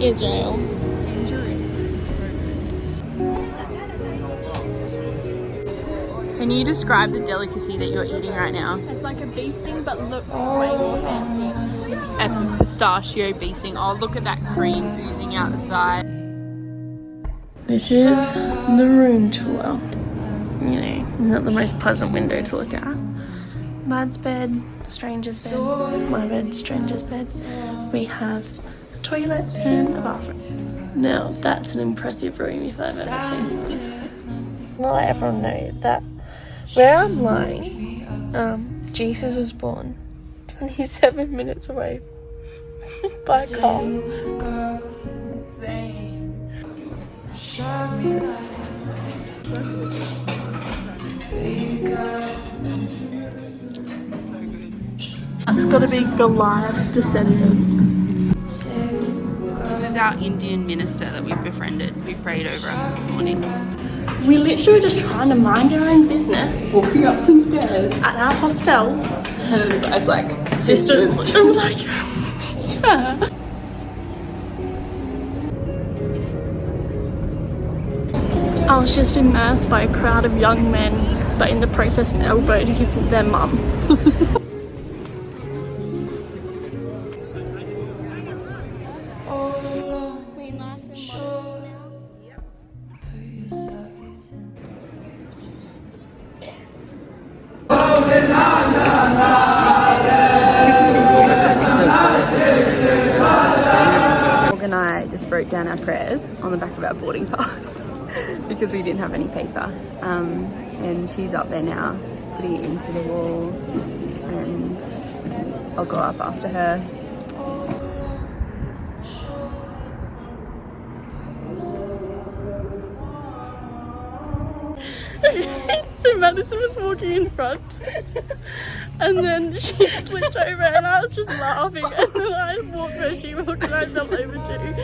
Israel. In Jerusalem. Can you describe the delicacy that you're eating right now? It's like a bee sting but looks way more fancy. A pistachio bee sting. Oh, look at that cream oozing out the side. This is the room tour. You know, not the most pleasant window to look at. Mad's bed, Stranger's bed, my bed, Stranger's bed. We have a toilet and a bathroom. Now, that's an impressive room if I've ever seen one. I'll let everyone know that where I'm lying, Jesus was born 27 minutes away by a car. That's got to be Goliath descendant. This is our Indian minister that we've befriended, who prayed over us this morning. We literally were just trying to mind our own business. Walking up some stairs. At our hostel. And the guy's like, Sisters. And we're like, yeah. I was just immersed by a crowd of young men, but in the process elbowed their mum. And I just wrote down our prayers on the back of our boarding pass because we didn't have any paper. And she's up there now, putting it into the wall, and I'll go up after her. So Madison was walking in front and then she slipped over and I was just laughing, and then I walked where she walked and I fell over too.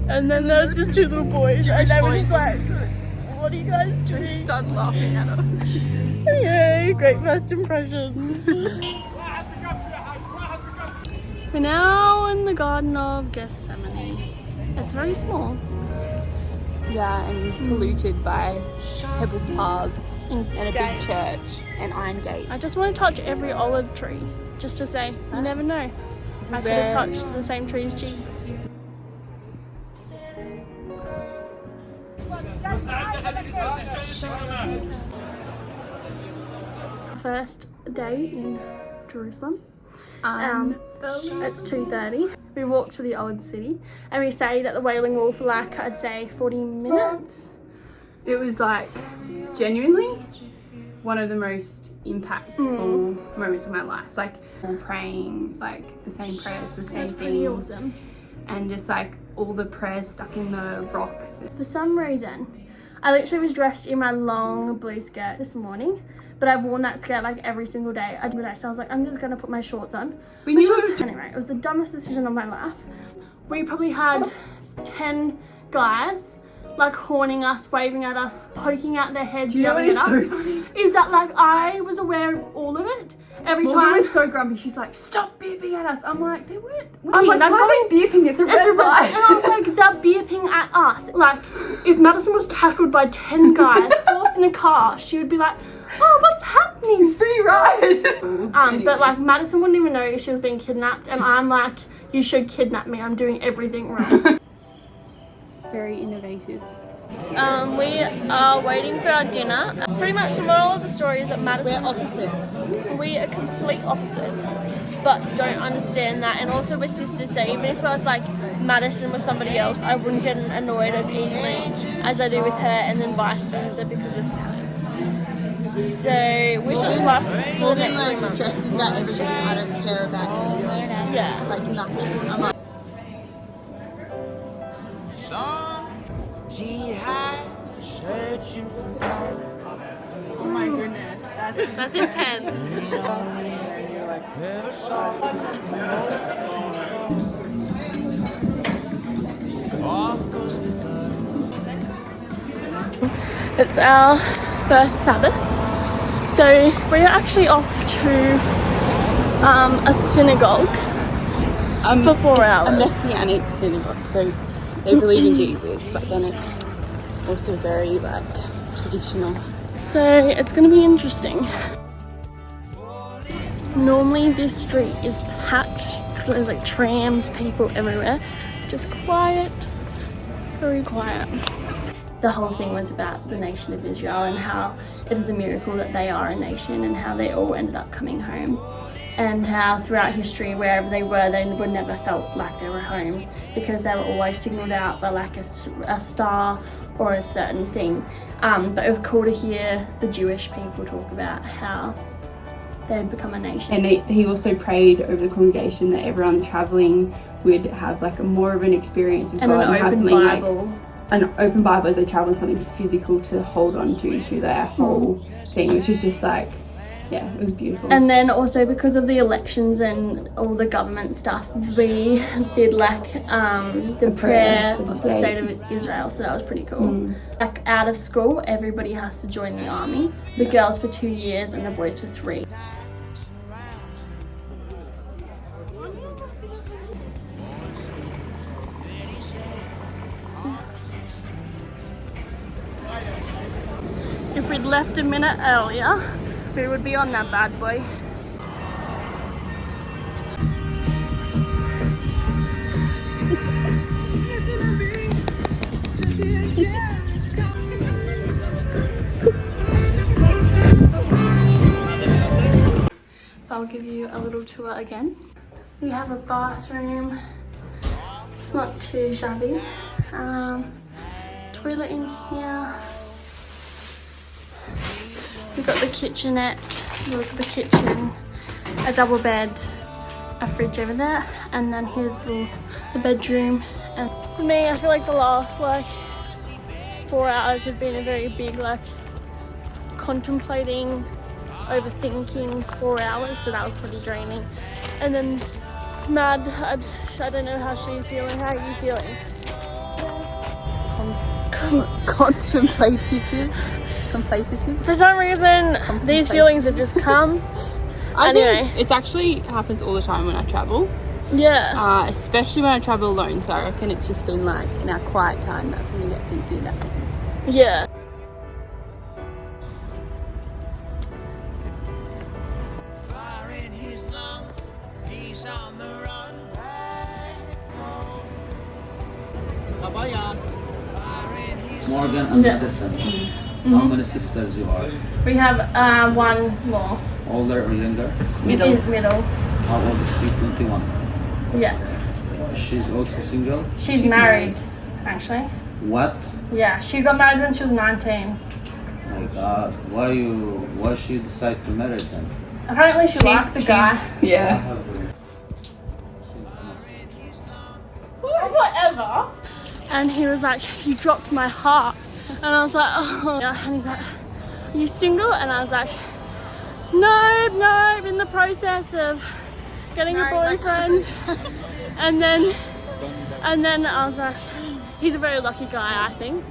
And then there was just two little boys and they were just like, what are you guys doing? They started laughing at us. Yay, great first impressions. We're now in the Garden of Gethsemane. It's very small. Yeah, and polluted by pebbled paths and a big church and iron gates. I just want to touch every olive tree, just to say, you never know. I could have touched the same tree as Jesus. First day in Jerusalem. It's 2:30. We walked to the old city and we stayed at the Wailing Wall for like, I'd say 40 minutes. It was like genuinely one of the most impactful moments of my life. Like praying like the same prayers for the same Pretty thing. awesome. And just like all the prayers stuck in the rocks. For some reason, I literally was dressed in my long blue skirt this morning, but I've worn that skirt like every single day. So I was like, I'm just gonna put my shorts on. Anyway, it was the dumbest decision of my life. We probably had 10 guys like horning us, waving at us, poking out their heads, yelling at us. So funny? Is that like I was aware of all of it every Morgan time. was so grumpy. She's like, stop beeping at us. I'm like, they weren't. I'm like, why are they beeping? It's a red light. And I was like, they're beeping at us. Like, if Madison was tackled by 10 guys forced in a car, she would be like, oh, what's happening? Free ride. Anyway. But like, Madison wouldn't even know she was being kidnapped, and I'm like, you should kidnap me. I'm doing everything wrong. It's very innovative. We are waiting for our dinner. Pretty much the moral of the story is that Madison... We're opposites. We are complete opposites, but don't understand that. And also we're sisters, so even if I was like Madison was somebody else, I wouldn't get annoyed as easily as I do with her, and then vice versa because we're sisters. So we just left for the next 3 months. Stressing about everything. I don't care about anything. Yeah. Like nothing. I'm like, Oh my goodness. That's intense. It's our first Sabbath. So we're actually off to a synagogue. for 4 hours. A messianic synagogue, so they believe in Jesus, but then it's also very like traditional. So it's going to be interesting. Normally this street is packed. There's like trams, people everywhere. Just quiet, very quiet. The whole thing was about the nation of Israel and how it is a miracle that they are a nation and how they all ended up coming home. And how throughout history, wherever they would never felt like they were home because they were always signaled out by like a star or a certain thing. But it was cool to hear the Jewish people talk about how they'd become a nation. And he also prayed over the congregation that everyone travelling would have like a more of an experience of And God an and have open something Bible. like an open Bible as they travel, something physical to hold on to through their whole thing, which is just like, yeah, it was beautiful. And then also because of the elections and all the government stuff, we did like the prayer for the of the state of Israel, so that was pretty cool. Like out of school, everybody has to join the army. The girls for 2 years and the boys for 3. If we'd left a minute earlier, we would be on that bad boy. I'll give you a little tour again. We have a bathroom. It's not too shabby. Toilet in here. We've got the kitchenette, look at the kitchen, a double bed, a fridge over there, and then here's the bedroom. And for me, I feel like the last like 4 hours have been a very big like contemplating, overthinking 4 hours, so that was pretty draining. And then Mad, I don't know how she's feeling. How are you feeling? Contemplative. For some reason, these feelings have just come. I Anyway. think it actually happens all the time when I travel, Yeah. especially when I travel alone. So I reckon it's just been like in our quiet time, that's when you get thinking about things. Yeah. Morgan and Madison. How many sisters you are? We have one more. Older or younger? Middle. How old is she? 21. Yeah. She's also single? She's married, actually. What? Yeah, she got married when she was 19. My God. Why she decide to marry them? Apparently she liked the guy. Yeah. Whatever. And he was like, you dropped my heart. And I was like, oh. Yeah. And he's like, are you single? And I was like, no, in the process of getting a boyfriend. and then I was like, he's a very lucky guy, I think.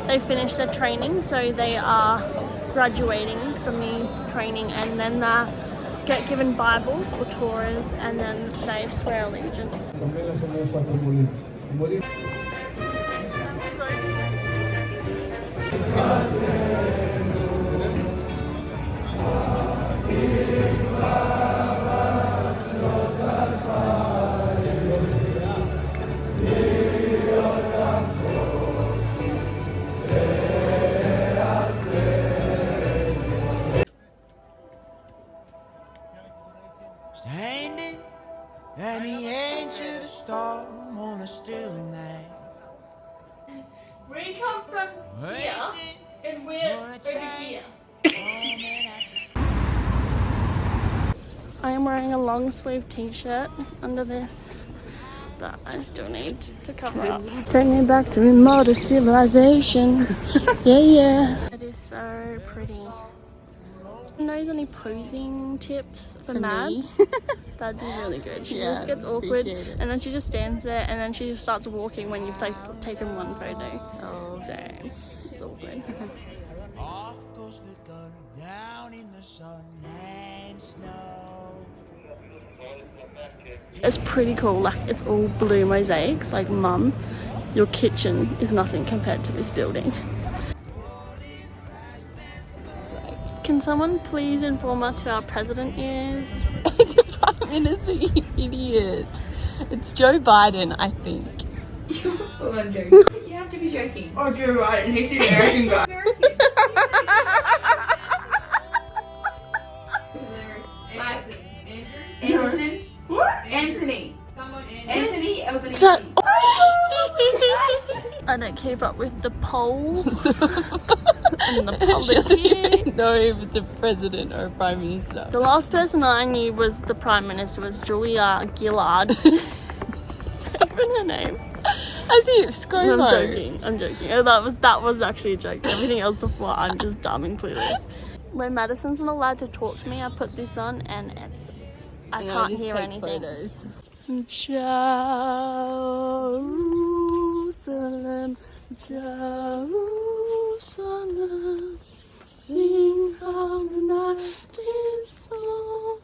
They finished their training, so they are graduating from the training, and then get given Bibles or Torahs, and then they swear allegiance. Standing at the edge of the storm on a still night. We come from here, and we're over here. I am wearing a long sleeve t-shirt under this, but I still need to cover up. Take me back to remote civilization. yeah. It is so pretty. Knows any posing tips for Mads? That'd be really good. She just gets awkward and then she just stands there and then she just starts walking when you've taken one photo. Oh, So it's all good. Off goes the gun, down in the sun and snow. It's pretty cool. Like it's all blue mosaics. Like mum, your kitchen is nothing compared to this building. Can someone please inform us who our president is? It's a prime minister, you idiot. It's Joe Biden, I think. I'm joking. You have to be joking. Oh, Joe Biden, he's the American guy. Anderson. What? Anthony. Someone Anthony Albanese. I don't keep up with the polls and the She doesn't policy. even know if it's a president or a prime minister. The last person I knew was the Prime Minister was Julia Gillard. Is that even her name? As if ScoMo. I'm joking. Oh, that was actually a joke. Everything else before, I'm just dumb and clueless. When Madison's not allowed to talk to me, I put this on and I And can't just hear take anything. photos. Jerusalem, Jerusalem, sing how the night is song.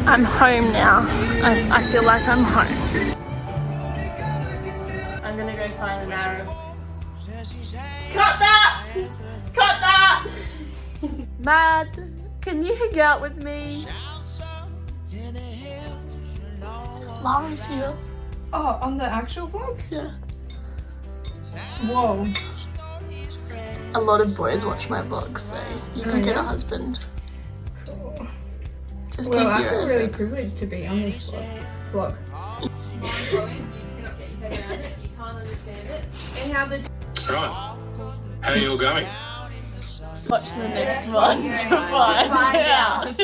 I'm home now. I feel like I'm home. I'm gonna go find an Arab. Cut that! Cut that! Matt, can you hang out with me? Laura's here. Oh, on the actual vlog? Yeah. Whoa. A lot of boys watch my vlogs, so you can get a husband. Cool. Just Well, keep I your feel really privileged to be on this vlog. Right. How are you all going? Watch the next one to find out.